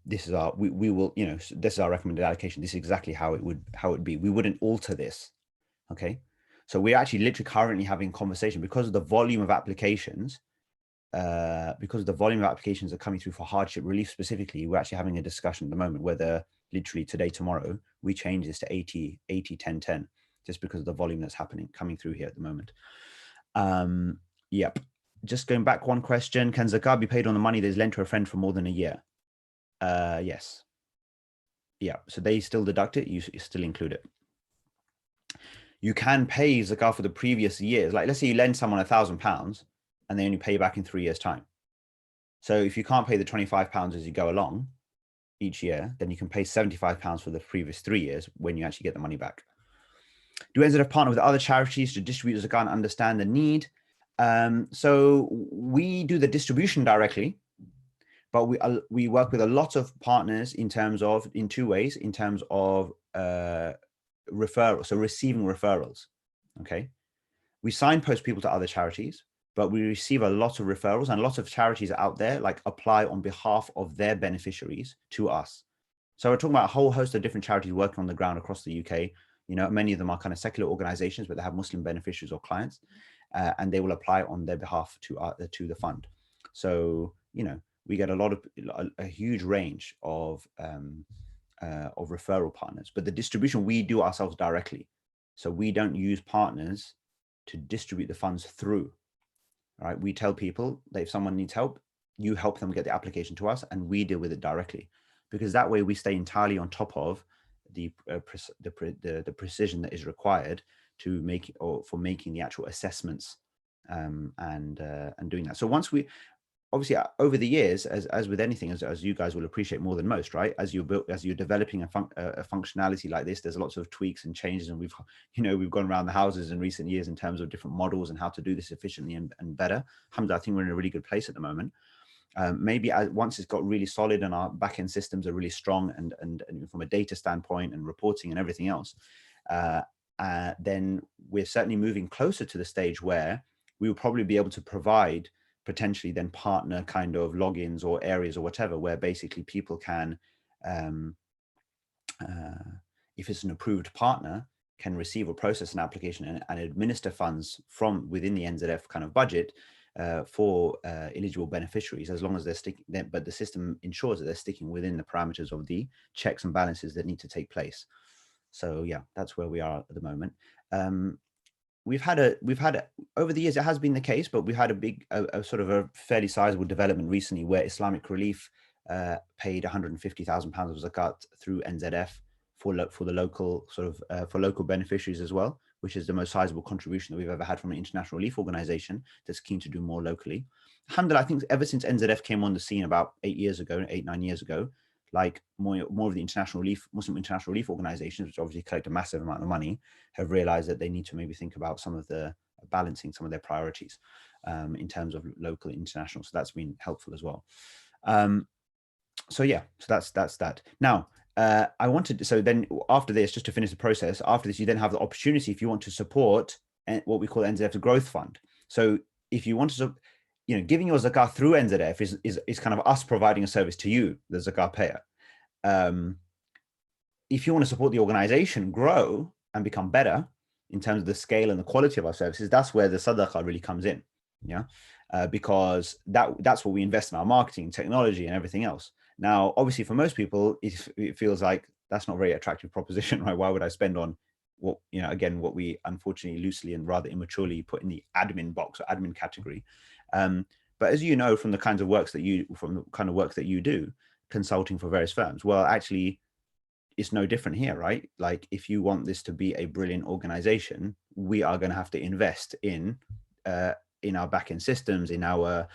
A: this is our, we will, this is our recommended allocation. This is exactly how it would be. We wouldn't alter this. Okay. So we're actually literally currently having conversation because of the volume of applications, are coming through for hardship relief specifically. We're actually having a discussion at the moment whether literally today, tomorrow, we change this to 80, 10, 10, just because of the volume that's coming through here at the moment. Yep. Just going back one question. Can zakat be paid on the money that is lent to a friend for more than a year? Yes. Yeah. So they still deduct it. You still include it. You can pay zakat for the previous years. Like, let's say you lend someone £1,000 and they only pay back in 3 years' time. So if you can't pay the £25 as you go along each year, then you can pay £75 for the previous 3 years when you actually get the money back. Do NZF partner with other charities to distribute zakat and understand the need? So we do the distribution directly, but we work with a lot of partners in two ways, in terms of referrals, so receiving referrals. Okay, we signpost people to other charities, but we receive a lot of referrals, and a lot of charities out there like apply on behalf of their beneficiaries to us. So we're talking about a whole host of different charities working on the ground across the UK. Many of them are kind of secular organizations, but they have Muslim beneficiaries or clients, and they will apply on their behalf to the fund. So we get a huge range of referral partners, but the distribution we do ourselves directly. So we don't use partners to distribute the funds through. All right, we tell people that if someone needs help, you help them get the application to us, and we deal with it directly, because that way we stay entirely on top of the precision that is required to for making the actual assessments and doing that. So once we, obviously, over the years, as with anything, as you guys will appreciate more than most, right? As you're developing a functionality like this, there's lots of tweaks and changes, and we've gone around the houses in recent years in terms of different models and how to do this efficiently and better. Alhamdulillah, I think we're in a really good place at the moment. Maybe once it's got really solid and our back-end systems are really strong and from a data standpoint and reporting and everything else, then we're certainly moving closer to the stage where we will probably be able to provide potentially then partner kind of logins or areas or whatever, where basically people can if it's an approved partner, can receive or process an application and administer funds from within the NZF kind of budget for eligible beneficiaries, as long as they're sticking there, but the system ensures that they're sticking within the parameters of the checks and balances that need to take place. So yeah, that's where we are at the moment. We've had over the years, it has been the case, but we've had a sort of a fairly sizable development recently where Islamic Relief paid £150,000 of zakat through NZF for the local sort of for local beneficiaries as well, which is the most sizable contribution that we've ever had from an international relief organization that's keen to do more locally. Alhamdulillah, I think ever since NZF came on the scene about 9 years ago, like more of the Muslim international relief organizations, which obviously collect a massive amount of money, have realized that they need to maybe think about some of the balancing some of their priorities in terms of local and international. So that's been helpful as well. So yeah, so that's that. Now, I wanted, so then after this, just to finish the process, after this, you then have the opportunity if you want to support what we call NZF's growth fund. So if you want to, giving your zakah through NZF is kind of us providing a service to you, the zakah payer. If you want to support the organization grow and become better in terms of the scale and the quality of our services, that's where the sadaqah really comes in. Yeah, because that's what we invest in our marketing, technology, and everything else. Now, obviously, for most people, it feels like that's not a very attractive proposition, right? Why would I spend on what, again, what we unfortunately loosely and rather immaturely put in the admin box or admin category. But as you know, from the kind of work that you do, consulting for various firms, well, actually, it's no different here, right? Like, if you want this to be a brilliant organization, we are going to have to invest in our back-end systems, in our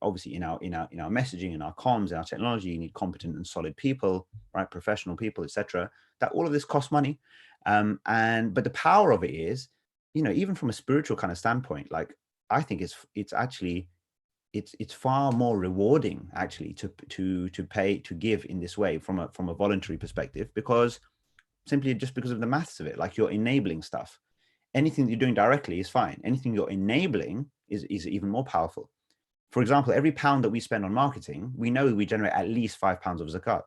A: obviously in our messaging, in our comms, in our technology. You need competent and solid people, right? Professional people, etc. That all of this costs money, but the power of it is, even from a spiritual kind of standpoint, like, I think it's actually far more rewarding actually to give in this way from a voluntary perspective, because because of the maths of it. Like, you're enabling stuff. Anything that you're doing directly is fine. Anything you're enabling is even more powerful. For example, every pound that we spend on marketing, we know we generate at least £5 of zakat.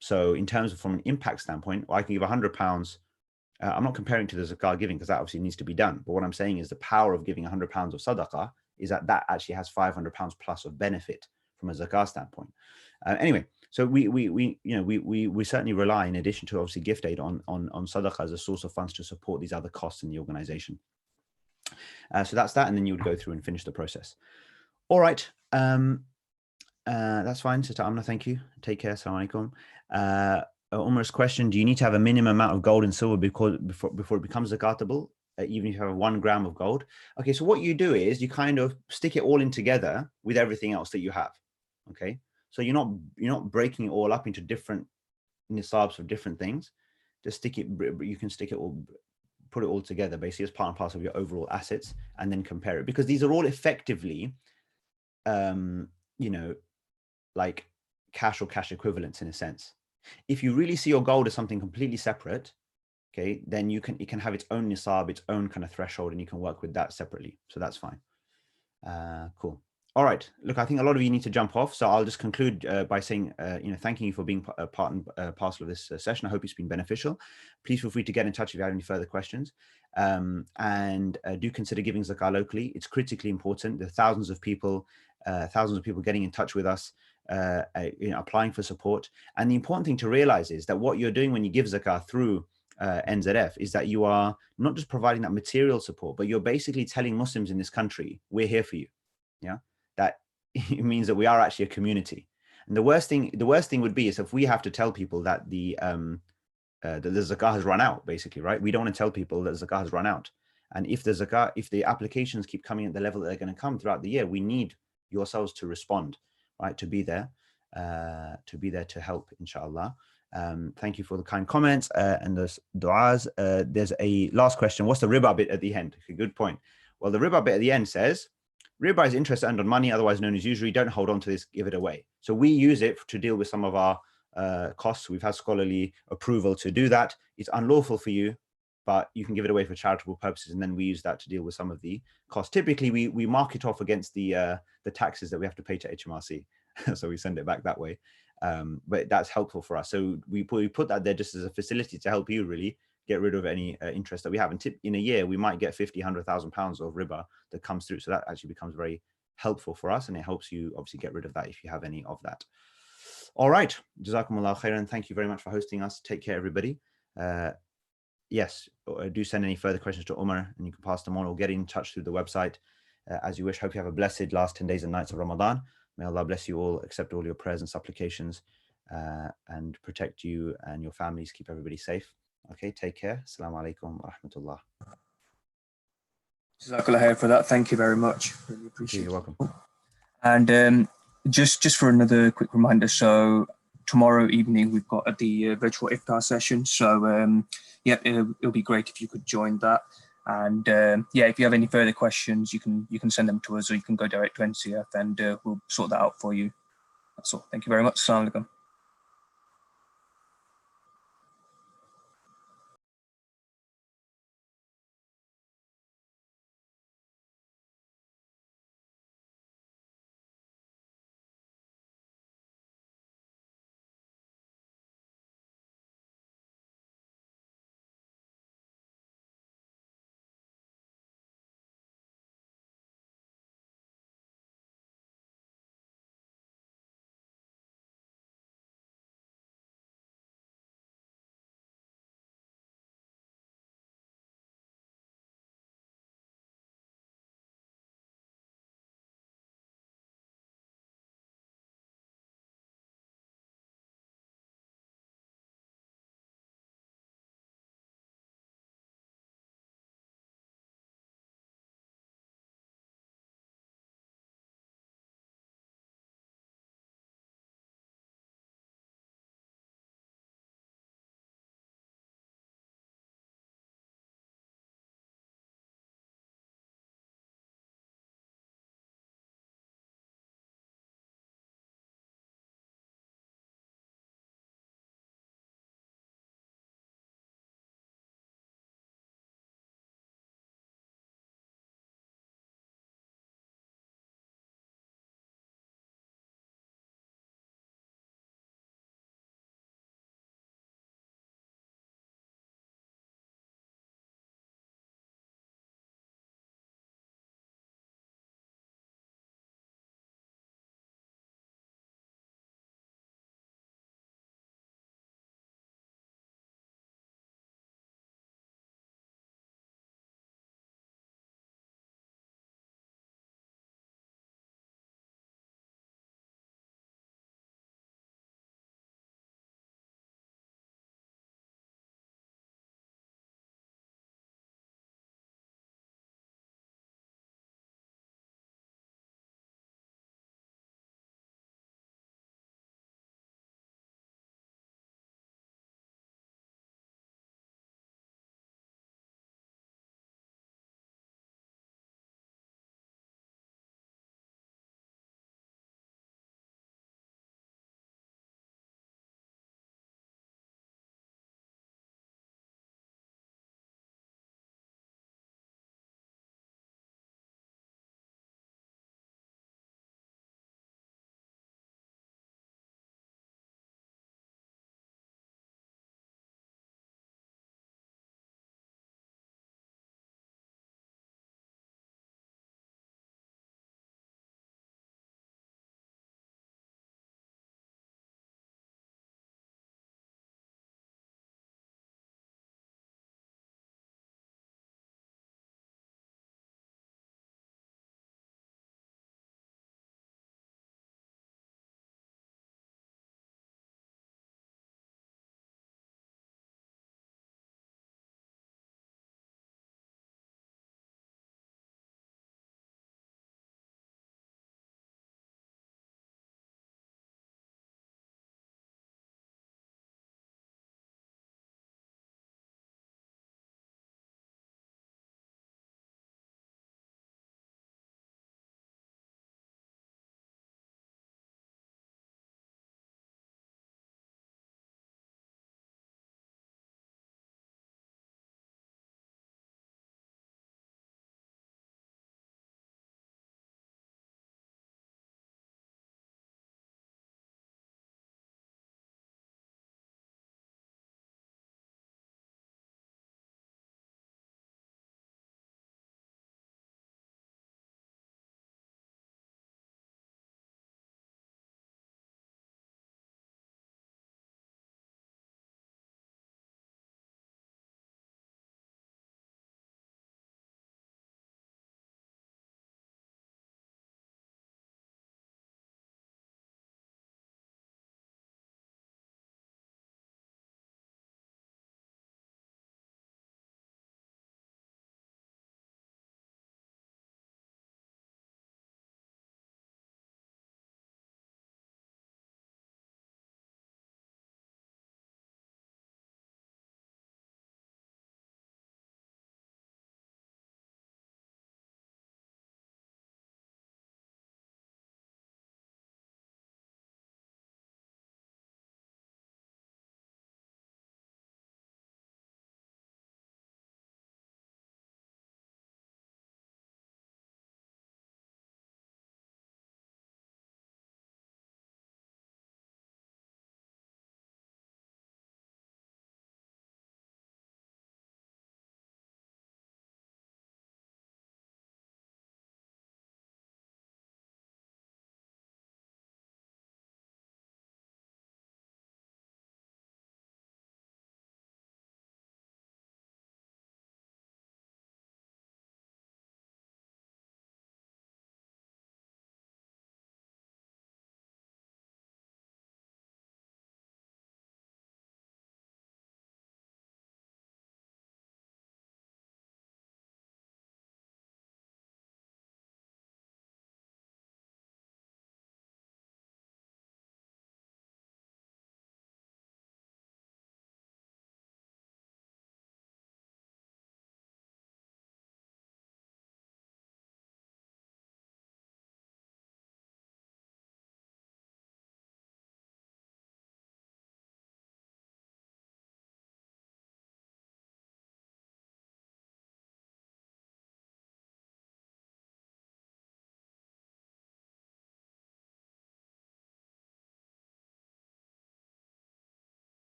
A: So in terms of from an impact standpoint, I can give £100. I'm not comparing to the zakat giving, because that obviously needs to be done. But what I'm saying is the power of giving £100 of sadaqah is that actually has £500 plus of benefit from a zakat standpoint. Anyway, so we certainly rely, in addition to obviously gift aid, on sadaqah as a source of funds to support these other costs in the organization. So that's that, and then you would go through and finish the process. All right, that's fine. Sister Amna, thank you. Take care. Assalamu alaikum. Umar's question: do you need to have a minimum amount of gold and silver before it becomes zakatable, even if you have 1 gram of gold? Okay, so what you do is you kind of stick it all in together with everything else that you have. Okay, so you're not breaking it all up into different nisabs of different things. Just stick it. You can stick it all, put it all together basically as part and parcel of your overall assets, and then compare it, because these are all effectively, like cash or cash equivalents in a sense. If you really see your gold as something completely separate, okay, then it can have its own nisab, its own kind of threshold, and you can work with that separately. So that's fine. Cool. All right. Look, I think a lot of you need to jump off, so I'll just conclude by saying, thanking you for being a part and parcel of this session. I hope it's been beneficial. Please feel free to get in touch if you have any further questions, and do consider giving zakah locally. It's critically important. There are thousands of people getting in touch with us, applying for support. And the important thing to realize is that what you're doing when you give zakah through NZF is that you are not just providing that material support, but you're basically telling Muslims in this country, we're here for you. Yeah, that it means that we are actually a community. And the worst thing would be is if we have to tell people that the zakah has run out, basically, right? We don't want to tell people that zakah has run out. And if the applications keep coming at the level that they're going to come throughout the year, we need yourselves to respond, right? To be there to help, inshallah. Thank you for the kind comments and the du'as. There's a last question. What's the riba bit at the end? Okay, good point. Well, the riba bit at the end says, riba is interest earned on money, otherwise known as usury. Don't hold on to this, give it away. So we use it to deal with some of our costs. We've had scholarly approval to do that. It's unlawful for you, but you can give it away for charitable purposes, and then we use that to deal with some of the costs. Typically, we mark it off against the taxes that we have to pay to HMRC. So we send it back that way. But that's helpful for us. So we put that there just as a facility to help you really get rid of any interest that we have. And in a year, we might get 50, 100,000 pounds of riba that comes through. So that actually becomes very helpful for us. And it helps you obviously get rid of that if you have any of that. All right. Jazakumullah khairan. Thank you very much for hosting us. Take care, everybody. Yes, do send any further questions to Umar and you can pass them on or get in touch through the website as you wish. Hope you have a blessed last 10 days and nights of Ramadan. May Allah bless you all, accept all your prayers and supplications, and protect you and your families, keep everybody safe. Okay, take care. Assalamu alaikum wa rahmatullah.
B: Jazakallah khair for that. Thank you very much. Really appreciate it.
A: You're welcome.
B: And just for another quick reminder, so tomorrow evening we've got the virtual iftar session. So yeah, it'll be great if you could join that. And yeah, if you have any further questions, you can send them to us, or you can go direct to NCF, and we'll sort that out for you. That's all. Thank you very much. Assalamu alaikum.